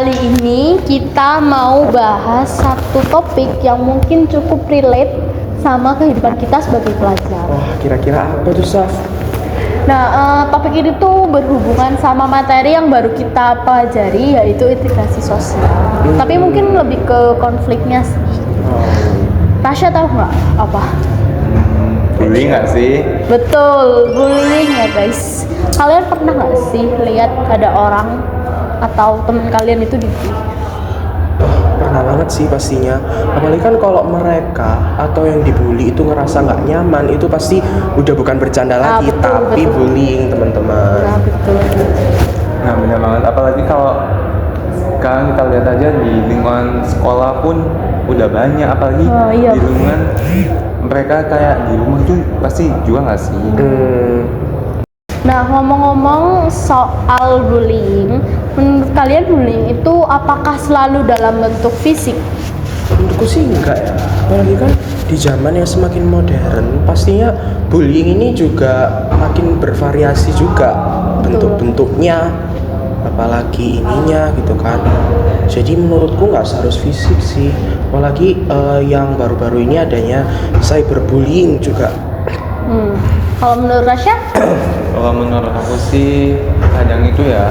kali ini kita mau bahas satu topik yang mungkin cukup relate sama kehidupan kita sebagai pelajar. Wah, kira-kira apa tuh, Saf? Nah, topik ini tuh berhubungan sama materi yang baru kita pelajari, yaitu integrasi sosial. Tapi mungkin lebih ke konfliknya sih. Tasya tahu nggak apa? Bullying nggak sih? Betul, bullying ya guys. Kalian pernah nggak sih lihat ada orang atau teman kalian itu dibully? Pernah banget sih pastinya. Apalagi kan kalau mereka atau yang dibully itu ngerasa nggak nyaman, itu pasti udah bukan bercanda lagi, betul, tapi betul. bullying, teman-teman. Nah, betul. Nah benar banget. Apalagi kalau sekarang kita lihat aja di lingkungan sekolah pun udah banyak. Apalagi Iya. di lingkungan mereka kayak di rumah tuh pasti juga nggak sih? Nah, ngomong-ngomong soal bullying, menurut kalian bullying itu apakah selalu dalam bentuk fisik? Menurutku sih enggak ya. Apalagi kan di zaman yang semakin modern, pastinya bullying ini juga makin bervariasi juga bentuk-bentuknya, apalagi ininya gitu kan. Jadi menurutku nggak seharus fisik sih. Apalagi yang baru-baru ini adanya cyberbullying juga. Kalau menurut Rasya? Kalau menurut aku sih kadang itu ya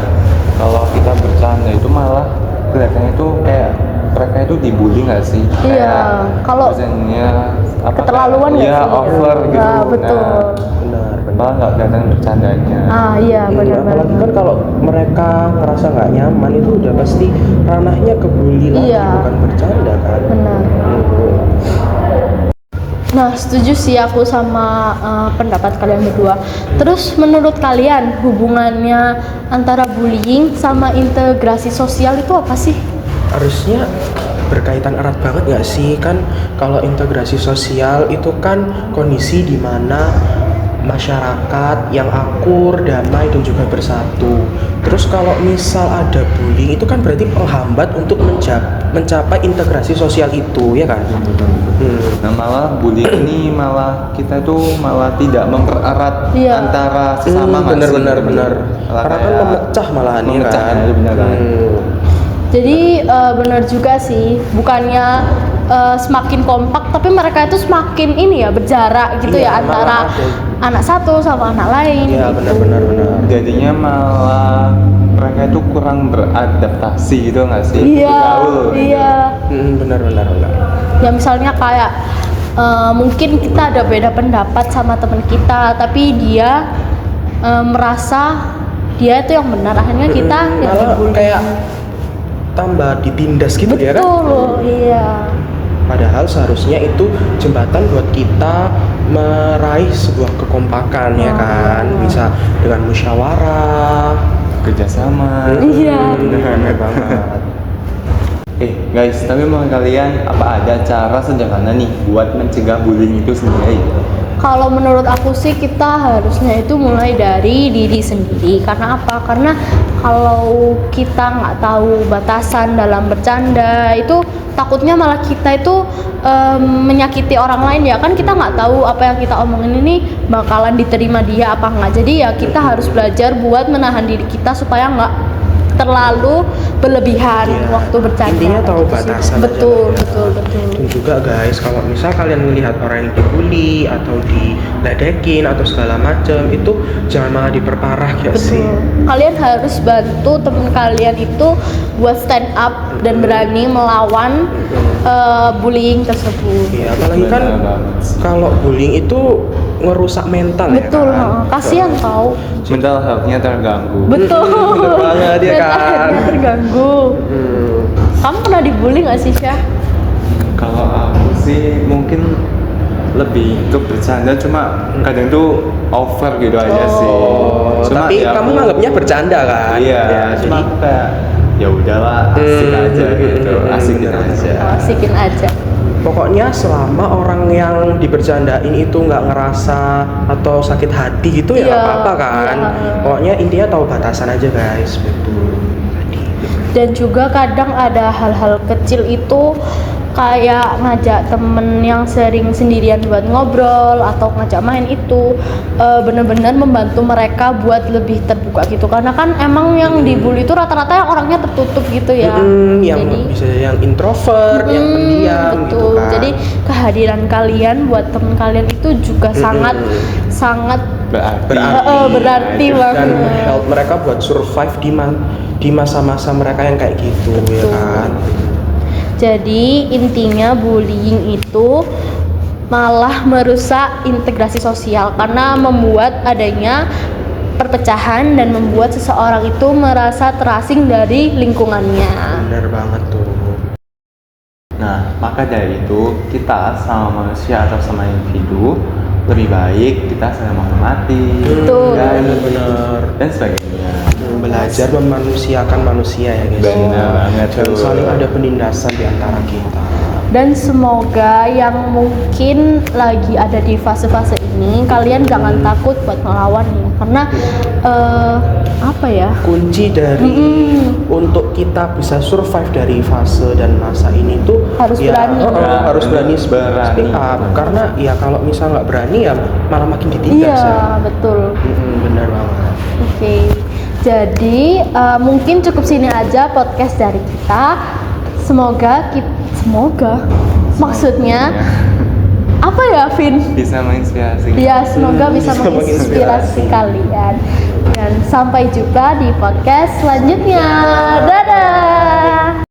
kalau kita bercanda itu malah kelihatannya itu kayak mereka itu dibully nggak sih? Iya, kalau bercandanya apa? keterlaluan nggak ya sih? over gitu. Nah, betul. Benar. Malah nggak kelihatan bercandanya. Iya, benar-benar. Apalagi kan kalau mereka ngerasa nggak nyaman itu udah pasti ranahnya ke bully lagi, Iya. bukan bercanda kan. Benar. Nah, setuju sih aku sama pendapat kalian berdua. Terus menurut kalian hubungannya antara bullying sama integrasi sosial itu apa sih? Harusnya berkaitan erat banget nggak sih? Kan kalau integrasi sosial itu kan kondisi di mana masyarakat yang akur, damai dan juga bersatu. Terus kalau misal ada bullying itu kan berarti penghambat untuk mencapai integrasi sosial itu, ya kan? Nah malah bullying ini malah kita tuh malah tidak mempererat Iya. antara sesama nggak sih? Benar. Malah Karena kan kayak memecah malahan ya memecah, kan. ya, benar kan. Jadi benar juga sih, bukannya semakin kompak, tapi mereka itu semakin ini ya berjarak gitu Iya, ya antara malah ada. anak satu sama anak lain. Iya, gitu. benar. Jadinya malah mereka itu kurang beradaptasi gitu nggak sih? Iya, Bergaul, gitu. iya. Benar. Ya misalnya kayak mungkin kita ada beda pendapat sama teman kita, tapi dia merasa dia itu yang benar, akhirnya kita yang Malah dibully. kayak tambah ditindas gitu ya kan. Betul, iya. Padahal seharusnya itu jembatan buat kita meraih sebuah kekompakan ya kan, bisa dengan musyawarah, Kerjasama. Iya. Bener banget. Guys, tapi menurut kalian apa ada cara sederhana nih buat mencegah bullying itu sendiri? Kalau menurut aku sih kita harusnya itu mulai dari diri sendiri. Karena apa? Karena kalau kita nggak tahu batasan dalam bercanda itu takutnya malah kita itu menyakiti orang lain ya kan, kita nggak tahu apa yang kita omongin ini bakalan diterima dia apa nggak. Jadi ya kita harus belajar buat menahan diri kita supaya nggak terlalu berlebihan waktu bercanda. Intinya tahu Gitu sih. batasan aja Betul, lah ya. betul. Dan juga guys, kalau misal kalian melihat orang yang dibully atau diledekin atau segala macam, itu jangan malah diperparah ya sih. Betul. Kalian harus bantu teman kalian itu buat stand up dan berani melawan bullying tersebut. Iya, apalagi kan Benar banget sih. kalau bullying itu ngerusak mental Betul, ya kan. kasihan tau. Mental health-nya terganggu. Betul. Bener banget ya Mental kan. health-nya terganggu. Kamu pernah dibully nggak sih, Syah? Kalau aku sih mungkin lebih ke bercanda, cuma kadang tuh over gitu aja sih. Oh, Cuma tapi ya kamu aku- nganggapnya bercanda kan? Iya, Ya, cuma jadi kayak ya udahlah, asik aja gitu, asikin bener. aja. Asikin aja. pokoknya selama orang yang dibercandain itu nggak ngerasa atau sakit hati gitu ya nggak Iya, apa-apa kan. iya. Pokoknya intinya tahu batasan aja guys. Betul. Dan juga kadang ada hal-hal kecil itu kayak ngajak temen yang sering sendirian buat ngobrol atau ngajak main itu bener-bener membantu mereka buat lebih terbuka gitu, karena kan emang yang dibully itu rata-rata yang orangnya tertutup gitu ya. Yang Jadi bisa yang introvert, yang pendiam betul. gitu kan. Jadi kehadiran kalian buat temen kalian itu juga sangat berarti dan banget. help mereka buat survive di masa-masa mereka yang kayak gitu ya Betul. kan. Jadi intinya bullying itu malah merusak integrasi sosial karena membuat adanya perpecahan dan membuat seseorang itu merasa terasing dari lingkungannya. Bener banget tuh. Nah, maka dari itu kita sama manusia atau sama individu lebih baik kita saling menghormati, Betul. Bener-bener dan sebagainya. belajar memanusiakan manusia ya guys. Bener banget Dan tuh. saling ada penindasan di antara kita. Dan semoga yang mungkin lagi ada di fase-fase ini kalian jangan takut buat melawan ya, karena apa ya? Kunci dari untuk kita bisa survive dari fase dan masa ini tuh Harus berani. harus berani Berani. speak up. Karena ya kalau misal nggak berani ya malah makin ditindas ya. Iya, betul. Bener banget. Oke, jadi mungkin cukup sini aja podcast dari kita. Semoga maksudnya apa ya, Vin? Bisa menginspirasi. Ya, semoga bisa bisa menginspirasi menginspirasi. kalian. Dan sampai jumpa di podcast selanjutnya. Dadah.